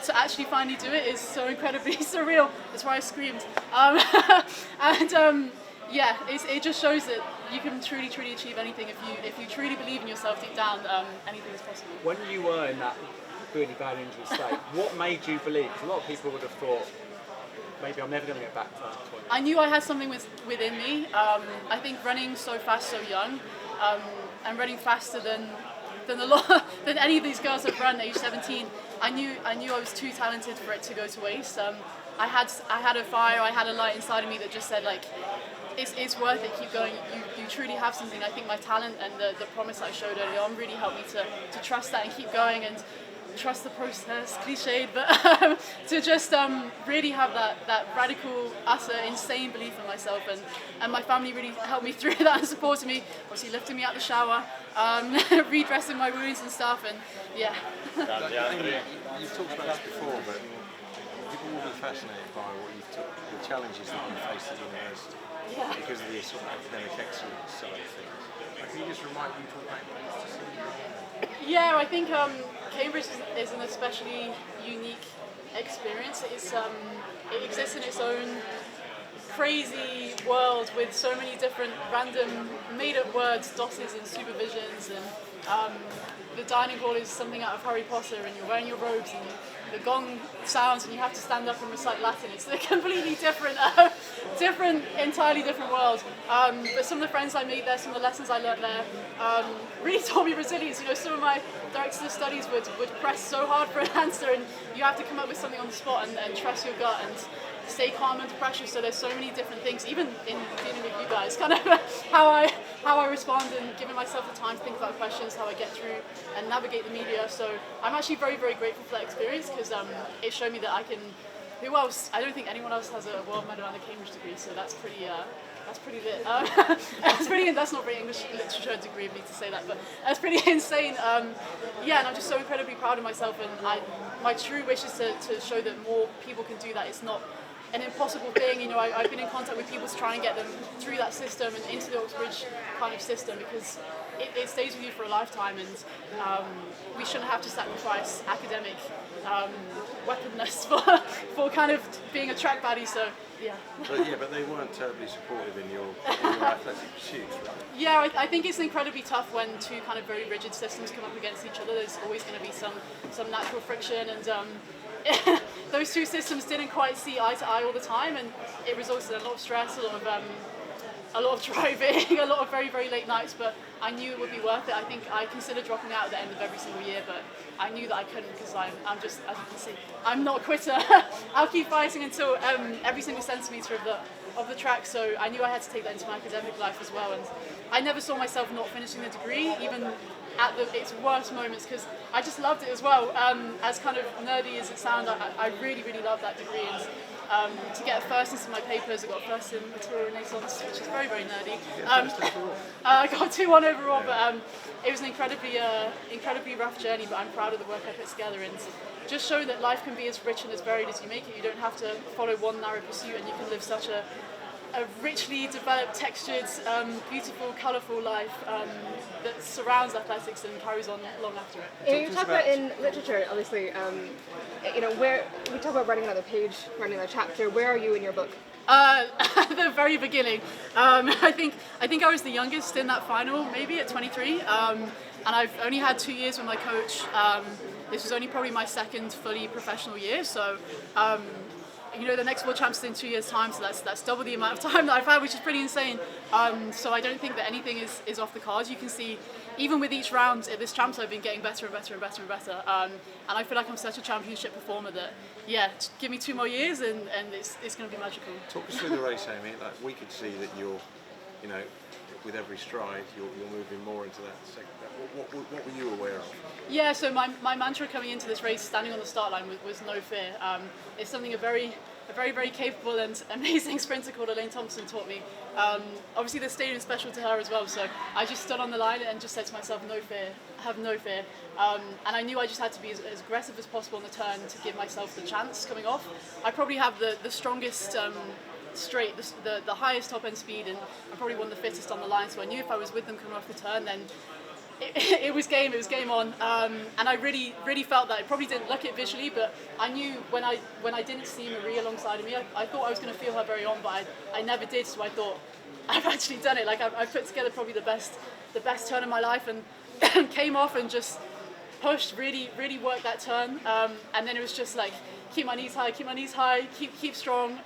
to actually finally do it is so incredibly surreal. That's why I screamed. Yeah, it just shows that you can truly achieve anything if you truly believe in yourself deep down. Anything is possible. When you were in that really bad injury state, what made you believe? Because a lot of people would have thought, maybe I'm never going to get back to that point. I knew I had something within me. I think running so fast, so young, and running faster than any of these girls have run at age 17. I knew I was too talented for it to go to waste. I had a fire, I had a light inside of me that just said like, it's worth it, keep going, you truly have something. I think my talent and the promise I showed early on really helped me to trust that and keep going and trust the process, cliched, but to just really have that radical, utter, insane belief in myself, and my family really helped me through that and supported me, obviously lifting me out the shower, redressing my wounds and stuff, and yeah. You've talked about this before, but people will be fascinated by what the challenges that you faced at university. Yeah. Because of the sort of academic excellence side of things. Can you just remind people about that? Yeah, I think Cambridge is an especially unique experience. It exists in its own crazy world with so many different random made-up words, DOSes and supervisions, and the dining hall is something out of Harry Potter, and you're wearing your robes, and the gong sounds, and you have to stand up and recite Latin. It's a completely different, entirely different world. But some of the friends I made there, some of the lessons I learned there, really taught me resilience. You know, some of my directors of studies would press so hard for an answer, and you have to come up with something on the spot and trust your gut and stay calm under pressure. So there's so many different things, even in dealing with you guys, kind of how I respond and giving myself the time to think about questions, how I get through and navigate the media. So I'm actually very grateful for that experience, because it showed me that I can. Who else? I don't think anyone else has a world medal and a Cambridge degree, so that's pretty lit. That's not very English literature degree of me to say that, but that's pretty insane. Yeah, and I'm just so incredibly proud of myself, and my true wish is to show that more people can do that. It's not an impossible thing. You know, I've been in contact with people to try and get them through that system and into the Oxbridge kind of system, because it stays with you for a lifetime, and we shouldn't have to sacrifice academic weaponness for kind of being a track baddie. So yeah. But they weren't terribly supportive in your athletic pursuits, right? Yeah, I think it's incredibly tough when two kind of very rigid systems come up against each other. There's always going to be some natural friction, and those two systems didn't quite see eye to eye all the time, and it resulted in a lot of stress, a lot of driving, a lot of very late nights, but I knew it would be worth it. I think I considered dropping out at the end of every single year, but I knew that I couldn't, because I'm just, as you can see, I'm not a quitter. I'll keep fighting until every single centimetre of the track, so I knew I had to take that into my academic life as well, and I never saw myself not finishing the degree, even at its worst moments, because I just loved it as well. As kind of nerdy as it sounds, I really loved that degree, and to get a first in some of my papers, I got a first in Material Renaissance, which is very nerdy. I got 2-1 overall, but it was an incredibly rough journey, but I'm proud of the work I put together, and just show that life can be as rich and as varied as you make it. You don't have to follow one narrow pursuit, and you can live such a richly developed, textured, beautiful, colourful life that surrounds athletics and carries on long after it. You talk about in literature, obviously, where we talk about writing another page, writing another chapter. Where are you in your book? At the very beginning. I think I was the youngest in that final, maybe at 23, and I've only had 2 years with my coach. This was only probably my second fully professional year, so the next World Champs is in 2 years' time, so that's double the amount of time that I've had, which is pretty insane. So I don't think that anything is off the cards. You can see, even with each round at this Champs, I've been getting better and better. And I feel like I'm such a championship performer that, give me 2 more years and it's going to be magical. Talk us through the race, Amy. Like, we could see that you're, with every stride, you're moving more into that second. What were you aware of? Yeah, so my mantra coming into this race, standing on the start line, was no fear. It's something a very capable and amazing sprinter called Elaine Thompson taught me. Obviously the stadium is special to her as well, so I just stood on the line and just said to myself, no fear, have no fear. And I knew I just had to be as aggressive as possible on the turn to give myself the chance coming off. I probably have the strongest straight, the highest top end speed, and I'm probably one of the fittest on the line, so I knew if I was with them coming off the turn, then it was game on, and I really felt that. I probably didn't look it visually, but I knew when I didn't see Marie alongside of me, I thought I was going to feel her very on, but I never did. So I thought, I've actually done it. Like I've put together probably the best turn of my life, and came off and just pushed, really worked that turn, and then it was just like keep my knees high, keep strong.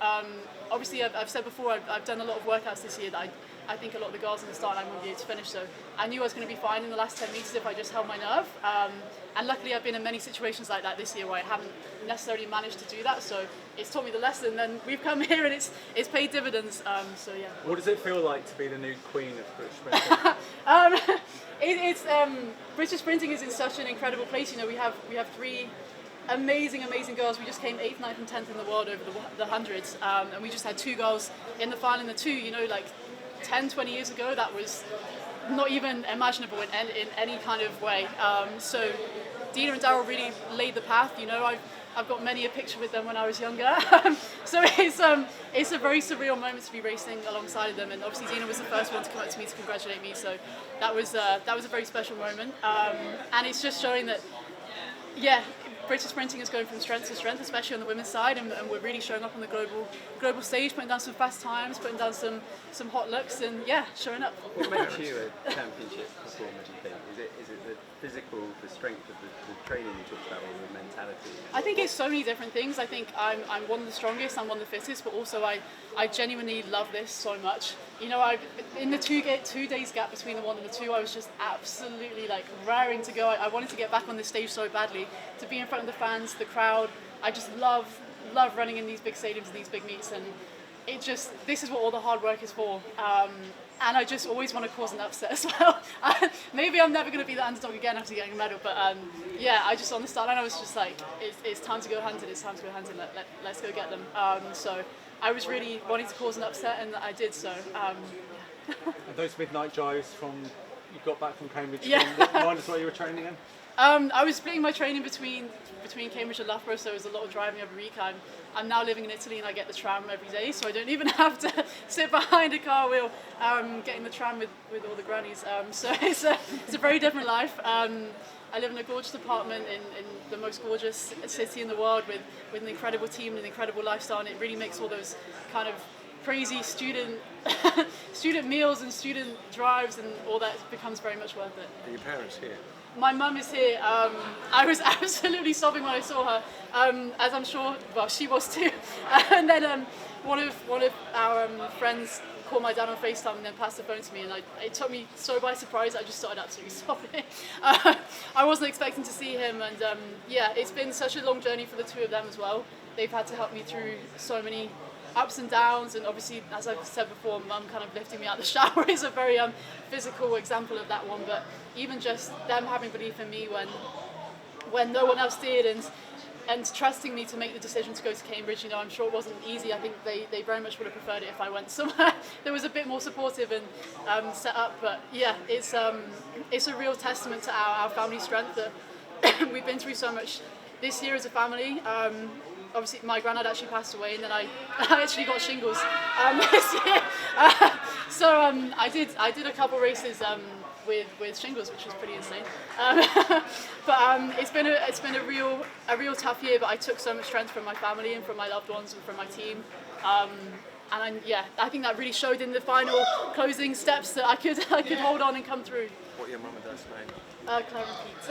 Obviously, I've said before, I've done a lot of workouts this year that I think a lot of the girls in the start line won't be able to finish, so I knew I was going to be fine in the last 10 metres if I just held my nerve. And luckily I've been in many situations like that this year where I haven't necessarily managed to do that, so it's taught me the lesson, and we've come here and it's paid dividends, so yeah. What does it feel like to be the new queen of British sprinting? British sprinting is in such an incredible place. You know, we have 3 amazing girls. We just came 8th, 9th and 10th in the world over the hundreds, and we just had 2 girls in the final in the 2. You know, like 10, 20 years ago, that was not even imaginable in any kind of way. So Dina and Daryl really laid the path. You know, I've got many a picture with them when I was younger. So it's a very surreal moment to be racing alongside of them. And obviously Dina was the first one to come up to me to congratulate me. So that was a very special moment. And it's just showing that, yeah, British sprinting is going from strength to strength, especially on the women's side, and we're really showing up on the global stage, putting down some fast times, putting down some hot looks, and yeah, showing up. What makes you a championship performer, do you think? Is it the physical, the strength of the training you talked about, or the mentality? I think it's so many different things. I think I'm one of the strongest, I'm one of the fittest, but also I genuinely love this so much. You know, in the 2 days gap between the 1 and the 2, I was just absolutely like raring to go. I wanted to get back on this stage so badly, to be in front of the fans, the crowd. I just love running in these big stadiums and these big meets, and this is what all the hard work is for. And I just always want to cause an upset as well. Maybe I'm never going to be the underdog again after getting a medal, but yeah, I just on the start line I was just like, it's time to go hunting, let's go get them. So I was really wanting to cause an upset, and I did so. And those midnight drives from you got back from Cambridge, Yeah. remind us what you were training in? I was splitting my training between Cambridge and Loughborough, so it was a lot of driving every week. I'm now living in Italy and I get the tram every day, so I don't even have to sit behind a car wheel getting the tram with all the grannies. So it's a very different life. I live in a gorgeous apartment in the most gorgeous city in the world with an incredible team and an incredible lifestyle, and it really makes all those kind of crazy student meals and student drives and all that becomes very much worth it. Are your parents here? My mum is here. I was absolutely sobbing when I saw her, as I'm sure, well, she was too. And then one of our friends called my dad on FaceTime and then passed the phone to me, and it took me so by surprise. I just started absolutely sobbing. I wasn't expecting to see him, and yeah, it's been such a long journey for the 2 of them as well. They've had to help me through so many ups and downs, and obviously, as I've said before, Mum kind of lifting me out of the shower is a very physical example of that one. But even just them having belief in me when no one else did, and trusting me to make the decision to go to Cambridge, you know, I'm sure it wasn't easy. I think they very much would have preferred it if I went somewhere that was a bit more supportive and set up. But yeah, it's a real testament to our family strength that we've been through so much this year as a family. Obviously, my granddad actually passed away, and then I actually got shingles this year. So I did a couple races with shingles, which was pretty insane. But it's been a real tough year. But I took so much strength from my family and from my loved ones and from my team. And yeah, I think that really showed in the final closing steps that I could hold on and come through. What are your mum and dad's name? Claire and Pete.